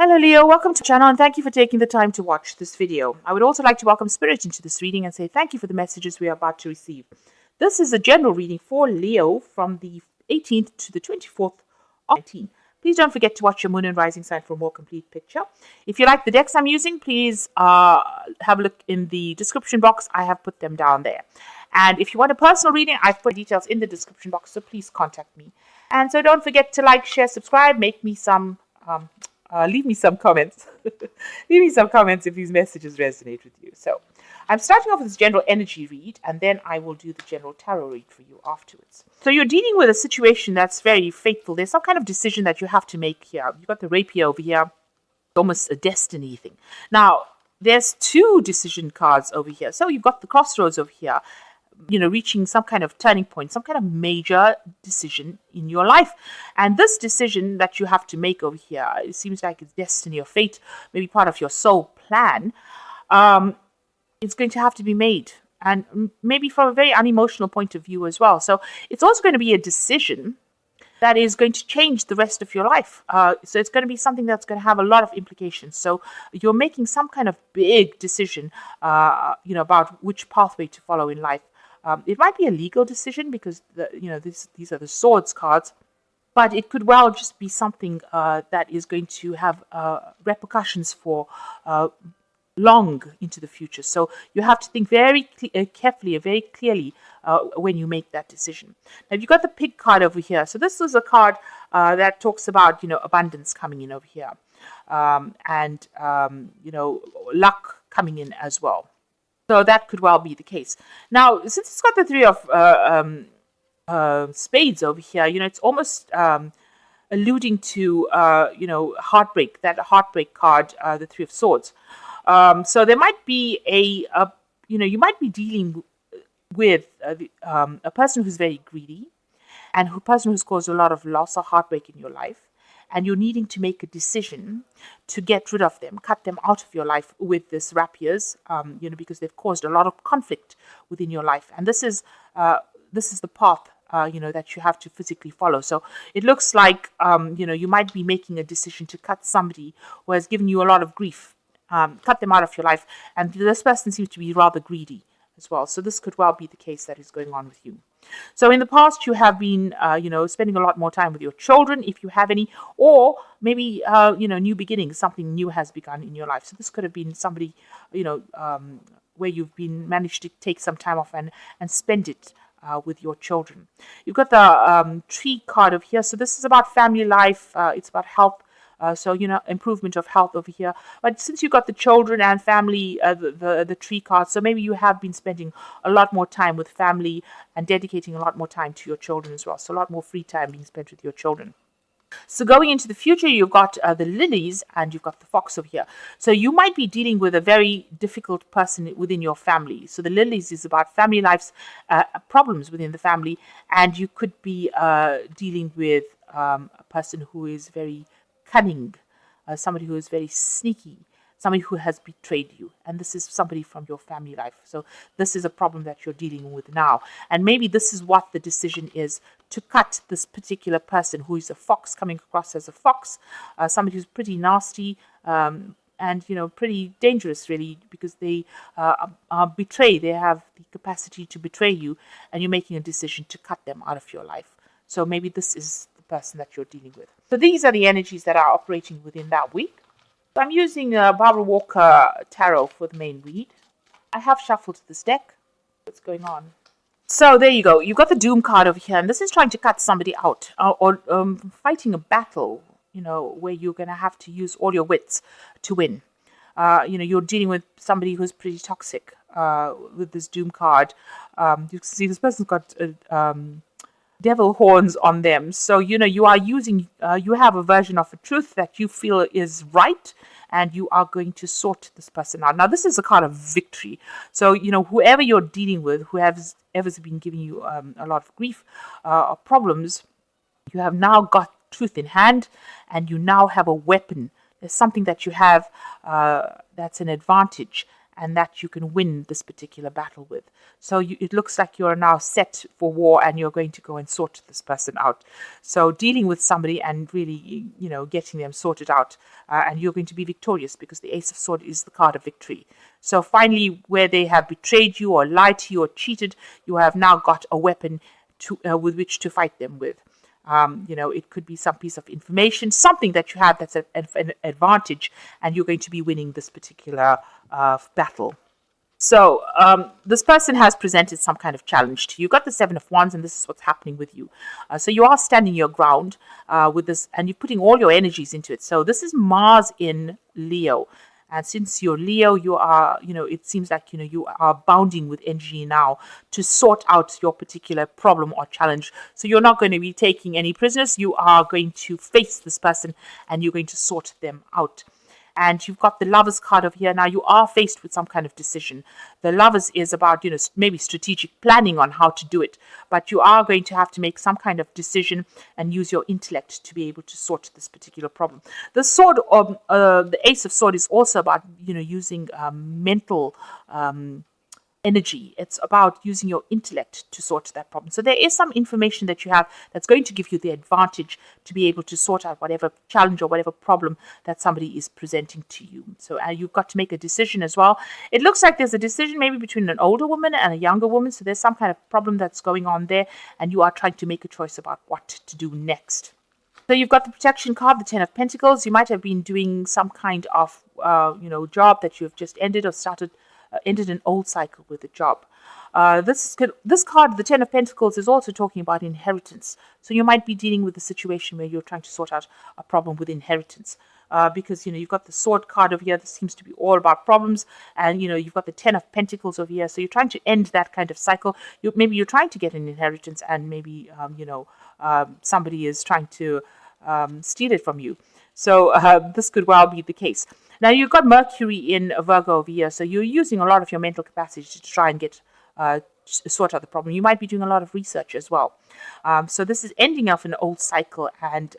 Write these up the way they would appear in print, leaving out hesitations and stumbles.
Hello Leo, welcome to the channel and thank you for taking the time to watch this video. I would also like to welcome Spirit into this reading and say thank you for the messages we are about to receive. This is a general reading for Leo from the 18th to the 24th of 19. Please don't forget to watch your moon and rising sign for a more complete picture. If you like the decks I'm using, please have a look in the description box. I have put them down there. And if you want a personal reading, I've put details in the description box, so please contact me. And so don't forget to like, share, subscribe, make me some... leave me some comments. Leave me some comments if these messages resonate with you. So I'm starting off with this general energy read, and then I will do the general tarot read for you afterwards. So you're dealing with a situation that's very fateful. There's some kind of decision that you have to make here. You've got the rapier over here. It's almost a destiny thing. Now, there's two decision cards over here. So you've got the crossroads over here. Reaching some kind of turning point, some kind of major decision in your life. And this decision that you have to make over here, it seems like it's destiny or fate, maybe part of your soul plan. It's going to have to be made. And maybe from a very unemotional point of view as well. So it's also going to be a decision that is going to change the rest of your life. So it's going to be something that's going to have a lot of implications. So you're making some kind of big decision, about which pathway to follow in life. It might be a legal decision because these are the swords cards, but it could well just be something that is going to have repercussions for long into the future. So you have to think very carefully, very clearly when you make that decision. Now you've got the pig card over here. So this is a card that talks about abundance coming in over here, and luck coming in as well. So that could well be the case. Now, since it's got the three of spades over here, it's almost alluding to, heartbreak, that heartbreak card, the three of swords. So there might be you might be dealing with a person who's very greedy and a person who's caused a lot of loss or heartbreak in your life. And you're needing to make a decision to get rid of them, cut them out of your life with this rapiers, because they've caused a lot of conflict within your life. And this is the path, that you have to physically follow. So it looks like, you might be making a decision to cut somebody who has given you a lot of grief, cut them out of your life. And this person seems to be rather greedy as well. So this could well be the case that is going on with you. So in the past, you have been, spending a lot more time with your children, if you have any, or maybe, new beginnings, something new has begun in your life. So this could have been somebody, where you've managed to take some time off and spend it with your children. You've got the tree card over here. So this is about family life. It's about health. So, improvement of health over here. But since you got the children and family, the tree card, so maybe you have been spending a lot more time with family and dedicating a lot more time to your children as well. So a lot more free time being spent with your children. So going into the future, you've got the lilies and you've got the fox over here. So you might be dealing with a very difficult person within your family. So the lilies is about family life's problems within the family. And you could be dealing with a person who is very cunning, somebody who is very sneaky, somebody who has betrayed you. And this is somebody from your family life. So this is a problem that you're dealing with now. And maybe this is what the decision is, to cut this particular person who is a fox, coming across as a fox, somebody who's pretty nasty, and pretty dangerous really, because they betray. They have the capacity to betray you, and you're making a decision to cut them out of your life. So maybe this is person that you're dealing with. So these are the energies that are operating within that week. So I'm using Barbara Walker Tarot for the main read. I have shuffled this deck. What's going on? So there you go. You've got the Doom card over here, and this is trying to cut somebody out or fighting a battle, where you're going to have to use all your wits to win. You're dealing with somebody who's pretty toxic with this Doom card. You can see this person's got devil horns on them. So, you are using, you have a version of a truth that you feel is right, and you are going to sort this person out. Now, this is a card of victory. So, whoever you're dealing with, whoever's been giving you a lot of grief or problems, you have now got truth in hand, and you now have a weapon. There's something that you have that's an advantage. and that you can win this particular battle with. So it looks like you're now set for war and you're going to go and sort this person out. So dealing with somebody and really, getting them sorted out, and you're going to be victorious because the Ace of Swords is the card of victory. So finally, where they have betrayed you or lied to you or cheated, you have now got a weapon with which to fight them with. It could be some piece of information, something that you have that's an advantage, and you're going to be winning this particular battle. So this person has presented some kind of challenge to you. You've got the Seven of Wands, and this is what's happening with you. So you are standing your ground with this, and you're putting all your energies into it. So this is Mars in Leo. And since you're Leo, you are, it seems like, you are bounding with energy now to sort out your particular problem or challenge. So you're not going to be taking any prisoners. You are going to face this person and you're going to sort them out. And you've got the Lovers card over here. Now you are faced with some kind of decision. The Lovers is about, maybe strategic planning on how to do it. But you are going to have to make some kind of decision and use your intellect to be able to sort this particular problem. The sword, the Ace of Swords is also about, using mental energy. It's about using your intellect to sort that problem. So there is some information that you have that's going to give you the advantage to be able to sort out whatever challenge or whatever problem that somebody is presenting to you. So you've got to make a decision as well. It looks like there's a decision maybe between an older woman and a younger woman. So there's some kind of problem that's going on there, and you are trying to make a choice about what to do next. So you've got the protection card, the Ten of Pentacles. You might have been doing some kind of, job that you've just ended or ended an old cycle with a job. This card, the Ten of Pentacles, is also talking about inheritance. So you might be dealing with a situation where you're trying to sort out a problem with inheritance. Because, you've got the Sword card over here. This seems to be all about problems. And, you've got the Ten of Pentacles over here. So you're trying to end that kind of cycle. Maybe you're trying to get an inheritance and maybe, somebody is trying to steal it from you. So this could well be the case. Now, you've got Mercury in Virgo over here, so you're using a lot of your mental capacity to try and sort out the problem. You might be doing a lot of research as well. So this is ending off an old cycle and,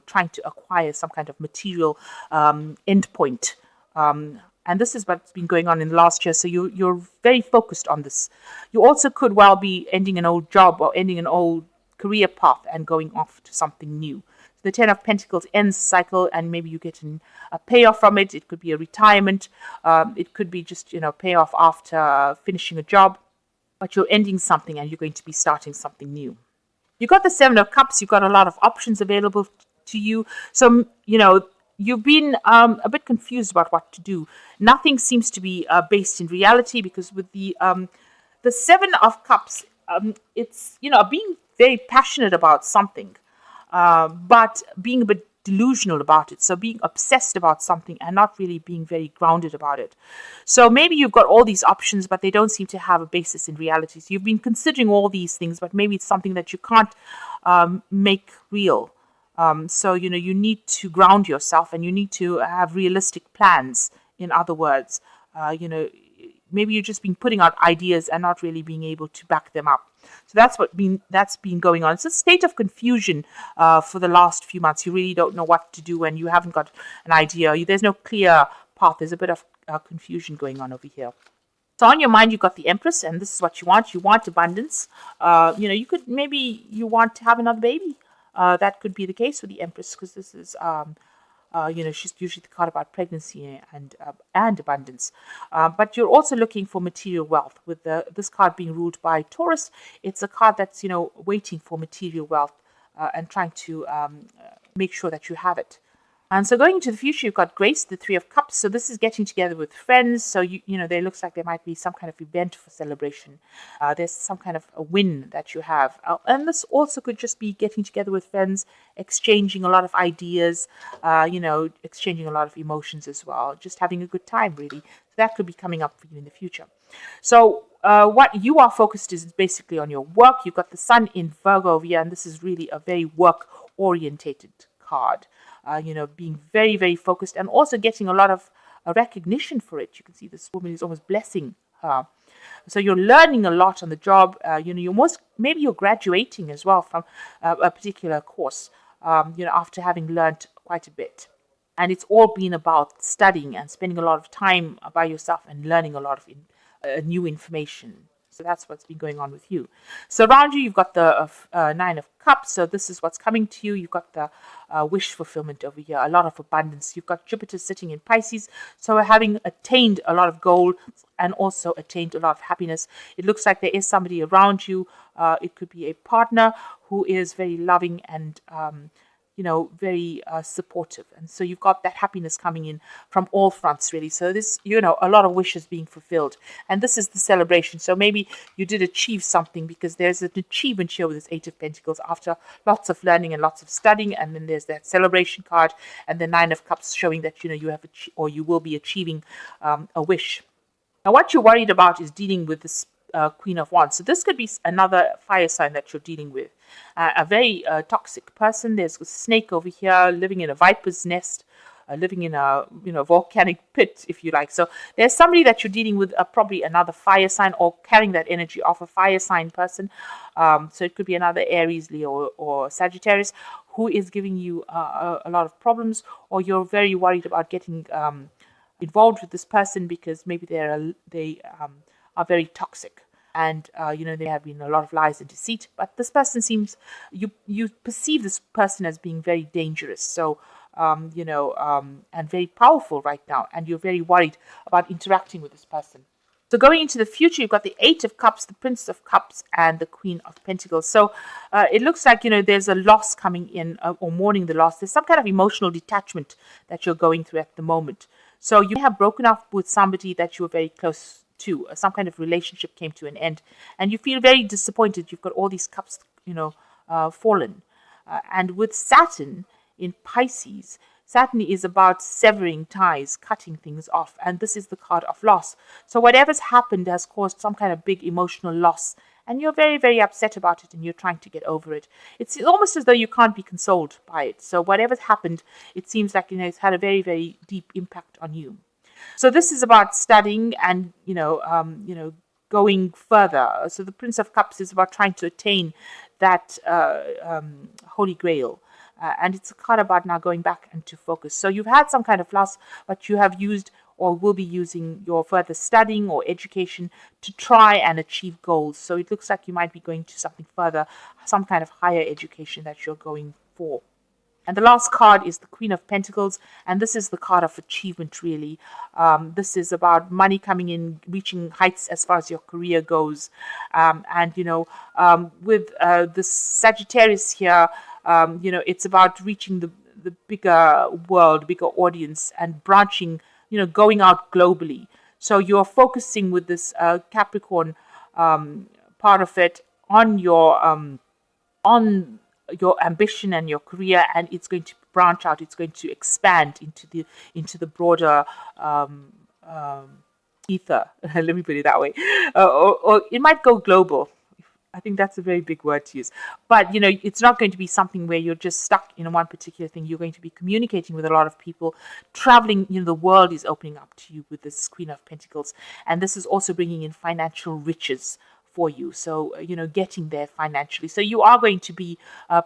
trying to acquire some kind of material endpoint. And this is what's been going on in the last year, so you're very focused on this. You also could well be ending an old job or ending an old career path and going off to something new. The Ten of Pentacles ends the cycle, and maybe you get a payoff from it. It could be a retirement. It could be just, payoff after finishing a job. But you're ending something and you're going to be starting something new. You've got the Seven of Cups. You've got a lot of options available to you. So, you've been a bit confused about what to do. Nothing seems to be based in reality, because with the Seven of Cups, it's, being very passionate about something. But being a bit delusional about it. So being obsessed about something and not really being very grounded about it. So maybe you've got all these options, but they don't seem to have a basis in reality. So you've been considering all these things, but maybe it's something that you can't make real. So, you need to ground yourself and you need to have realistic plans. In other words, maybe you've just been putting out ideas and not really being able to back them up. So that's been going on. It's a state of confusion for the last few months. You really don't know what to do and you haven't got an idea. There's no clear path. There's a bit of confusion going on over here. So on your mind, you've got the Empress, and this is what you want. You want abundance. You want to have another baby. That could be the case with the Empress, because this is she's usually the card about pregnancy and abundance. But you're also looking for material wealth. With this card being ruled by Taurus, it's a card that's, waiting for material wealth and trying to make sure that you have it. And so going into the future, you've got Grace, the Three of Cups. So this is getting together with friends. So, there looks like there might be some kind of event for celebration. There's some kind of a win that you have. And this also could just be getting together with friends, exchanging a lot of ideas, exchanging a lot of emotions as well. Just having a good time, really. So that could be coming up for you in the future. So what you are focused is basically on your work. You've got the Sun in Virgo over here, and this is really a very work-orientated card. Being very, very focused and also getting a lot of recognition for it. You can see this woman is almost blessing her. So you're learning a lot on the job. Maybe you're graduating as well from a particular course, after having learned quite a bit. And it's all been about studying and spending a lot of time by yourself and learning a lot of new information. So that's what's been going on with you. So around you, you've got the Nine of Cups. So this is what's coming to you. You've got the wish fulfillment over here, a lot of abundance. You've got Jupiter sitting in Pisces. So having attained a lot of goals and also attained a lot of happiness, it looks like there is somebody around you. It could be a partner who is very loving and very supportive. And so you've got that happiness coming in from all fronts, really. So this, a lot of wishes being fulfilled. And this is the celebration. So maybe you did achieve something because there's an achievement here with this Eight of Pentacles after lots of learning and lots of studying. And then there's that celebration card and the Nine of Cups showing that, you have or you will be achieving a wish. Now, what you're worried about is dealing with this Queen of Wands. So this could be another fire sign that you're dealing with. A very toxic person. There's a snake over here living in a viper's nest, living in a volcanic pit, if you like. So there's somebody that you're dealing with, probably another fire sign or carrying that energy of a fire sign person. So it could be another Aries, Leo, or Sagittarius who is giving you a lot of problems, or you're very worried about getting involved with this person because maybe they are very toxic. And, there have been a lot of lies and deceit. But this person seems, you perceive this person as being very dangerous. So, and very powerful right now. And you're very worried about interacting with this person. So going into the future, you've got the Eight of Cups, the Prince of Cups, and the Queen of Pentacles. So it looks like, there's a loss coming in or mourning the loss. There's some kind of emotional detachment that you're going through at the moment. So you have broken up with somebody that you were very close to. Some kind of relationship came to an end. And you feel very disappointed. You've got all these cups, fallen. And with Saturn in Pisces, Saturn is about severing ties, cutting things off. And this is the card of loss. So whatever's happened has caused some kind of big emotional loss. And you're very, very upset about it and you're trying to get over it. It's almost as though you can't be consoled by it. So whatever's happened, it seems like, it's had a very, very deep impact on you. So this is about studying and, going further. So the Prince of Cups is about trying to attain that Holy Grail. And it's a card about now going back into focus. So you've had some kind of loss, but you have used or will be using your further studying or education to try and achieve goals. So it looks like you might be going to something further, some kind of higher education that you're going for. And the last card is the Queen of Pentacles, and this is the card of achievement, really. This is about money coming in, reaching heights as far as your career goes. With this Sagittarius here, it's about reaching the bigger world, bigger audience, and branching, going out globally. So you're focusing with this Capricorn part of it on your ambition and your career, and it's going to branch out. It's going to expand into the broader ether. Let me put it that way, or it might go global. I think that's a very big word to use. But, it's not going to be something where you're just stuck in one particular thing. You're going to be communicating with a lot of people, traveling. The world is opening up to you with this Queen of Pentacles, and this is also bringing in financial riches for you. So, getting there financially. So you are going to be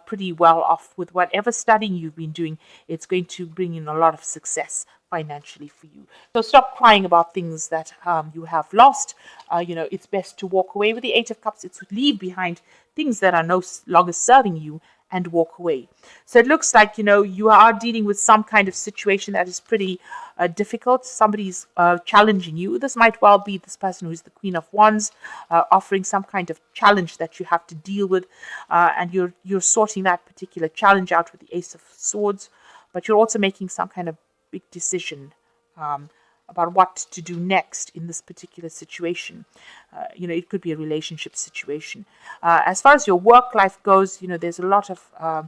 pretty well off with whatever studying you've been doing. It's going to bring in a lot of success financially for you. So stop crying about things that you have lost. It's best to walk away with the Eight of Cups. It's to leave behind things that are no longer serving you and walk away. So it looks like, you are dealing with some kind of situation that is pretty difficult. Somebody's challenging you. This might well be this person who is the Queen of Wands, offering some kind of challenge that you have to deal with. And you're sorting that particular challenge out with the Ace of Swords. But you're also making some kind of big decision about what to do next in this particular situation. It could be a relationship situation. As far as your work life goes, there's a lot of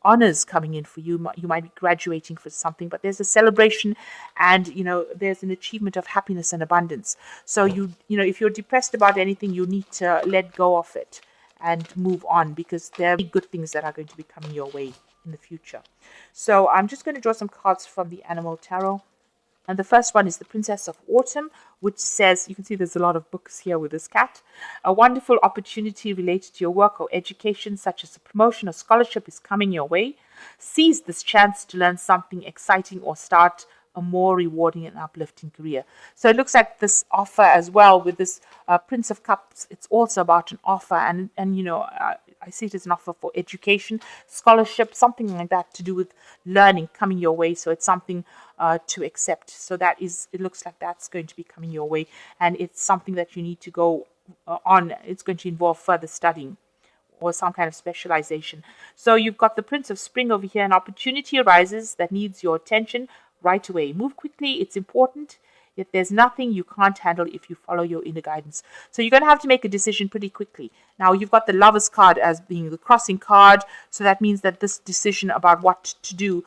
honors coming in for you. You might be graduating for something, but there's a celebration and, there's an achievement of happiness and abundance. So, if you're depressed about anything, you need to let go of it and move on, because there are good things that are going to be coming your way in the future. So I'm just going to draw some cards from the Animal Tarot. And the first one is the Princess of Autumn, which says, you can see there's a lot of books here with this cat. A wonderful opportunity related to your work or education, such as a promotion or scholarship, is coming your way. Seize this chance to learn something exciting or start a more rewarding and uplifting career. So it looks like this offer as well with this Prince of Cups. It's also about an offer, and I see it as an offer for education, scholarship, something like that to do with learning coming your way. So it's something to accept. So it looks like that's going to be coming your way, and it's something that you need to go on. It's going to involve further studying or some kind of specialization. So you've got the Prince of Spring over here. An opportunity arises that needs your attention right away. Move quickly. It's important. Yet there's nothing you can't handle if you follow your inner guidance. So you're going to have to make a decision pretty quickly. Now, you've got the Lover's card as being the crossing card. So that means that this decision about what to do,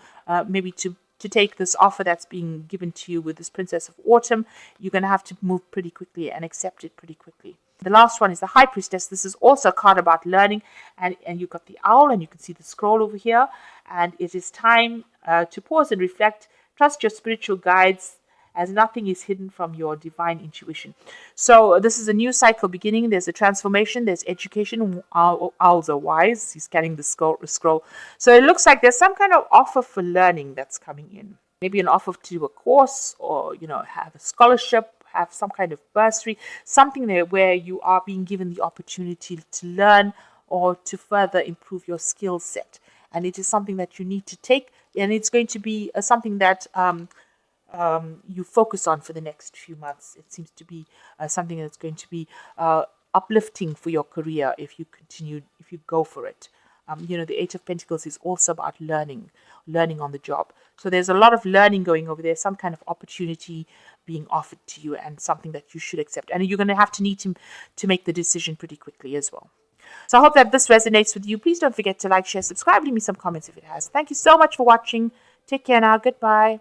maybe to take this offer that's being given to you with this Princess of Autumn, you're going to have to move pretty quickly and accept it pretty quickly. The last one is the High Priestess. This is also a card about learning, and you've got the owl, and you can see the scroll over here. And it is time to pause and reflect. Trust your spiritual guides, as nothing is hidden from your divine intuition. So this is a new cycle beginning. There's a transformation. There's education. Owls are wise. He's carrying the scroll. So it looks like there's some kind of offer for learning that's coming in. Maybe an offer to do a course, or have a scholarship, have some kind of bursary, something there where you are being given the opportunity to learn or to further improve your skill set. And it is something that you need to take, and it's going to be something that you focus on for the next few months. It seems to be something that's going to be uplifting for your career if you go for it. The Eight of Pentacles is also about learning on the job. So there's a lot of learning going over there, some kind of opportunity being offered to you, and something that you should accept. And you're going to need to make the decision pretty quickly as well. So I hope that this resonates with you. Please don't forget to like, share, subscribe, leave me some comments if it has. Thank you so much for watching. Take care now. Goodbye.